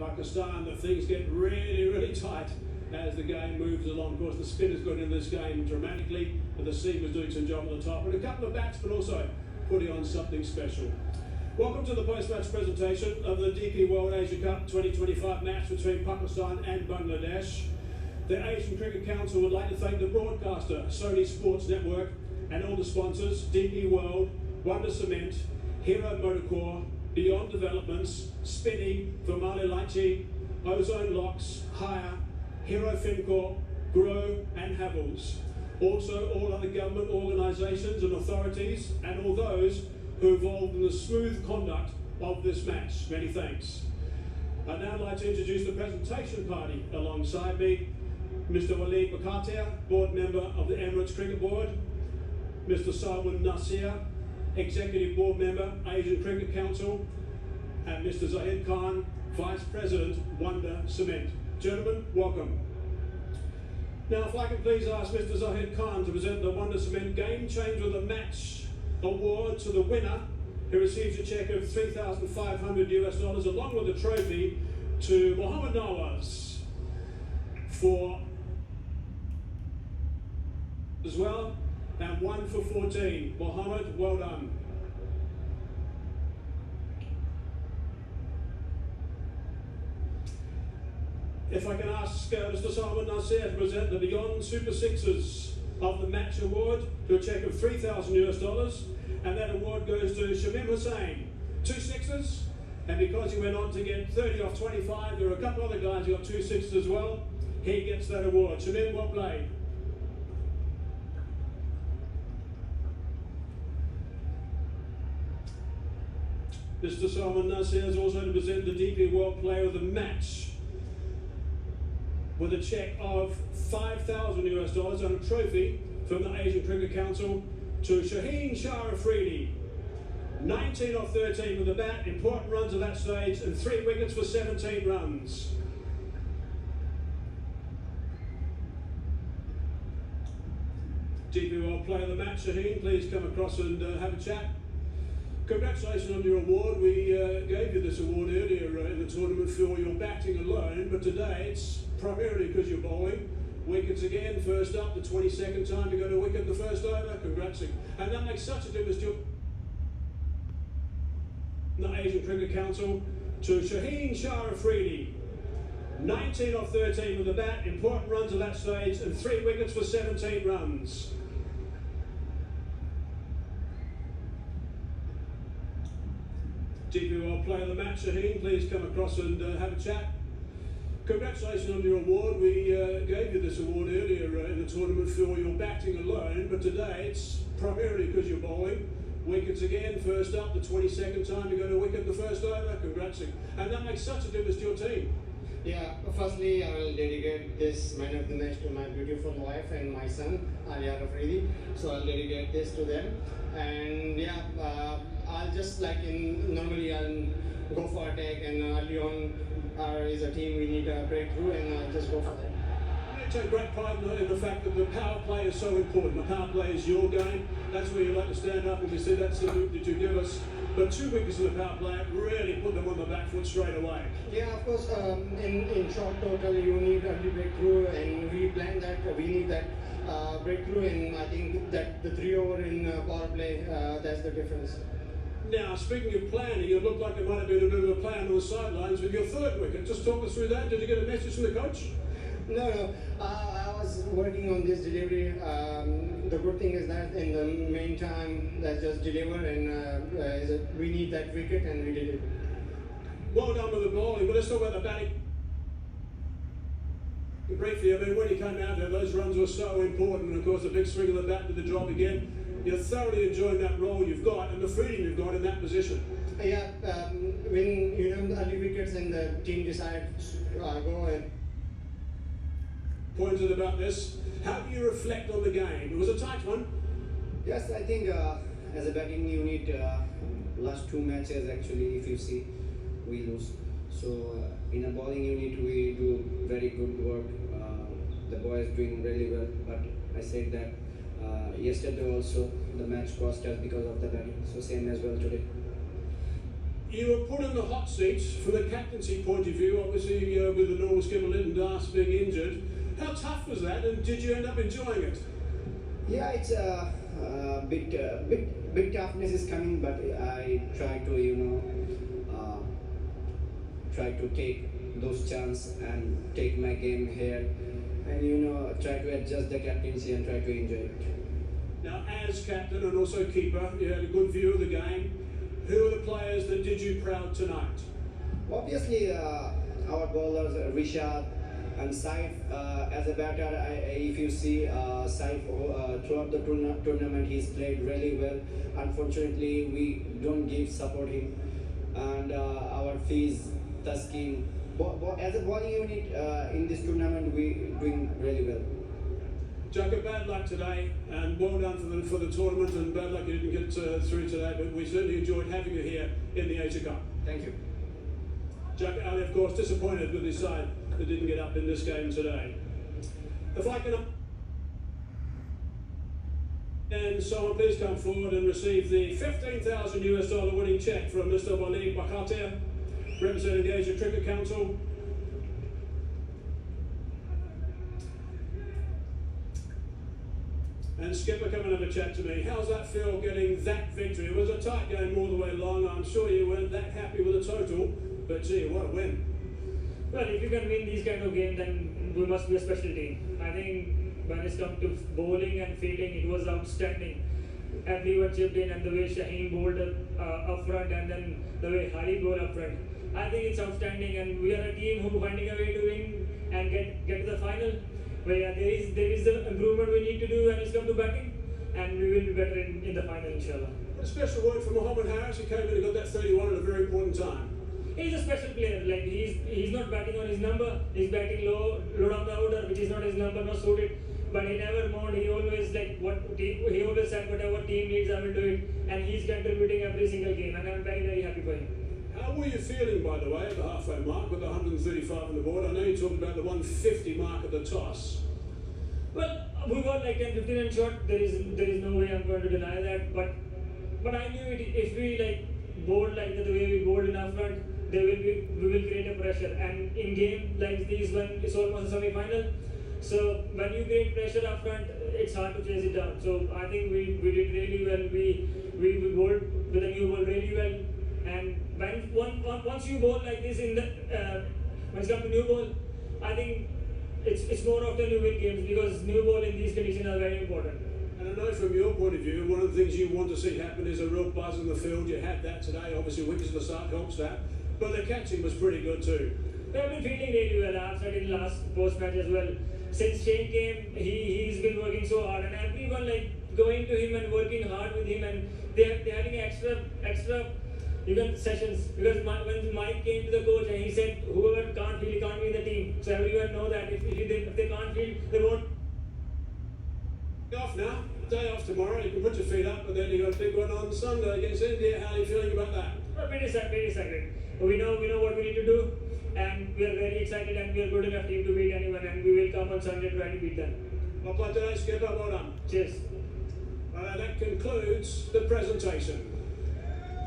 Pakistan that things get really, really tight as the game moves along. Of course, the spin has got into this game dramatically, but the seam was doing some job on the top, and a couple of bats, but also putting on something special. Welcome to the post-match presentation of the DP World Asia Cup 2025 match between Pakistan and Bangladesh. The Asian Cricket Council would like to thank the broadcaster, Sony Sports Network, and all the sponsors, DP World, Wonder Cement, Hero Motorcore, Beyond Developments, Spinny, Vermali Lychee, Ozone Locks, Hire, Hero FinCorp, Grow and Havels. Also all other government organisations and authorities and all those who are involved in the smooth conduct of this match. Many thanks. I'd now like to introduce the presentation party alongside me. Mr. Waleed Bakatia, Board Member of the Emirates Cricket Board. Mr. Shaheen Afridi, Executive Board Member, Asian Cricket Council. And Mr. Zahid Khan, Vice President, Wonder Cement. Gentlemen, welcome. Now, if I could please ask Mr. Zahid Khan to present the Wonder Cement Game Changer of the Match award to the winner, who receives a cheque of $3,500 along with the trophy to Mohammed Nawaz for as well, and 1 for 14. Mohammed, well done. If I can ask Mr. Salman Nasir to present the Beyond Super Sixers of the Match Award to a cheque of $3,000, and that award goes to Shamim Hussain. 2 sixes, and because he went on to get 30 off 25, there are a couple other guys who got 2 sixes as well. He gets that award. Shamim, well played. Mr. Salman Nasir is also to present the DP World Player of the Match with a cheque of $5,000 and a trophy from the Asian Cricket Council to Shaheen Afridi. 19 off 13 with the bat, important runs at that stage, and 3 wickets for 17 runs. DP World Player of the Match, Shaheen, please come across and have a chat. Congratulations on your award. We gave you this award earlier in the tournament for your batting alone, but today it's primarily because you're bowling. Wickets again, first up, the 22nd time you got a wicket the first over. Congrats. And that makes such a difference to the Asian Cricket Council to Shaheen Afridi. 19 off 13 with the bat, important runs at that stage, and 3 wickets for 17 runs. DP World Player of the Match, Shaheen, please come across and have a chat. Congratulations on your award. We gave you this award earlier in the tournament for your batting alone, but today it's primarily because you're bowling. Wickets again, first up, the 22nd time you got a wicket the first over. Congrats. And that makes such a difference to your team. Yeah, firstly I will dedicate this man of the match to my beautiful wife and my son, Shaheen Afridi. So I'll dedicate this to them. And yeah, I'll just normally I'll go for attack, and early on as a team we need a breakthrough, and I'll just go for that. I take great pride in the fact that the power play is so important. The power play is your game. That's where you like to stand up, and we see that salute that you give us. But 2 wickets in the power play really put them on the back foot straight away. Yeah, of course, in short total you need early breakthrough, and we planned that we need that breakthrough, and I think that the 3 over in power play, that's the difference. Now, speaking of planning, it looked like there might have been a bit of a plan on the sidelines with your 3rd wicket. Just talk us through that. Did you get a message from the coach? No. I was working on this delivery. The good thing is that in the meantime, that's just delivered, and we need that wicket, and we did it. Well done with the bowling, but let's talk about the batting. Briefly, I mean, when you came out there, those runs were so important, and of course, the big swing of the bat did the job again. You're thoroughly enjoying that role you've got and the freedom you've got in that position. Yeah, when you have the early wickets and the team decides to go and pointed about this. How do you reflect on the game? It was a tight one. Yes, I think as a batting unit, last 2 matches actually, if you see, we lose. So in a bowling unit, we do very good work. The boys doing really well, but I said that yesterday also the match cost us because of the batting. So same as well today. You were put in the hot seat from the captaincy point of view, obviously with the normal skipper Lyndon Das being injured. How tough was that, and did you end up enjoying it? Yeah, it's a bit toughness is coming, but I try to try to take those chances and take my game here, and try to adjust the captaincy and try to enjoy it. Now, as captain and also keeper, you had a good view of the game. Who are the players that did you proud tonight? Obviously, our bowlers Rishad and Saif. As a batter, if you see Saif throughout the tournament, he's played really well. Unfortunately, we don't give support him, and our Fiz, Taskin. As a bowling unit in this tournament, we doing really well. Jacko, bad luck today, and well done for the tournament, and bad luck you didn't get through today, but we certainly enjoyed having you here in the Asia Cup. Thank you. Jacko Ali, of course, disappointed with his side that didn't get up in this game today. If I can... And someone please come forward and receive the $15,000 winning cheque from Mr. Waleed Bakhatir, representing the Asia Cricket Council. And skipper, come and have a chat to me. How's that feel getting that victory? It was a tight game all the way along. I'm sure you weren't that happy with the total, but gee, what a win. Well, if you can win these kind of games, then we must be a special team. I think when it's come to bowling and fielding, it was outstanding. Everyone chipped in, and the way Shaheen bowled up front, and then the way Hari bowled up front. I think it's outstanding, and we are a team who finding a way to win and get to the final. But yeah, there is the improvement we need to do when it's come to batting, and we will be better in the final, inshallah. A special word from Mohammed Harris. He came in and got that 31 at a very important time. He's a special player. Like he's not batting on his number. He's batting low down the order, which is not his number, not suited. But he never mourned. He always he always said whatever team needs, I will do it. And he's contributing every single game, and I'm very very happy for him. How were you feeling, by the way, at the halfway mark with the 135 on the board? I know you talked about the 150 mark at the toss. Well, we were like 10-15 and short. There is no way I'm going to deny that. But I knew it, if we bowled like the way we bowled in our front, we will create a pressure. And in game like these, when it's almost a semi-final, so when you create pressure up front, it's hard to chase it down. So I think we did really well. We bowled with a new ball really well. And once you bowl like this in the when it's come to new ball, I think it's more often you win games, because new ball in these conditions are very important. And I know from your point of view, one of the things you want to see happen is a real buzz in the field. You had that today, obviously wickets at the start helps that, but the catching was pretty good too. We have been feeling really well. I've said in last post match as well. Since Shane came, he's been working so hard, and everyone going to him and working hard with him, and they're having extra sessions, because when Mike came to the coach and he said whoever can't field, he can't be in the team. So everyone know that if they can't field, they won't. Off now, day off tomorrow. You can put your feet up, and then you got a big one on Sunday against India. How are you feeling about that? Well, very excited. We know what we need to do, and we are very excited, and we are good enough team to beat anyone, and we will come on Sunday try to beat them. Well played today, skipper. Well done. Cheers. That concludes the presentation.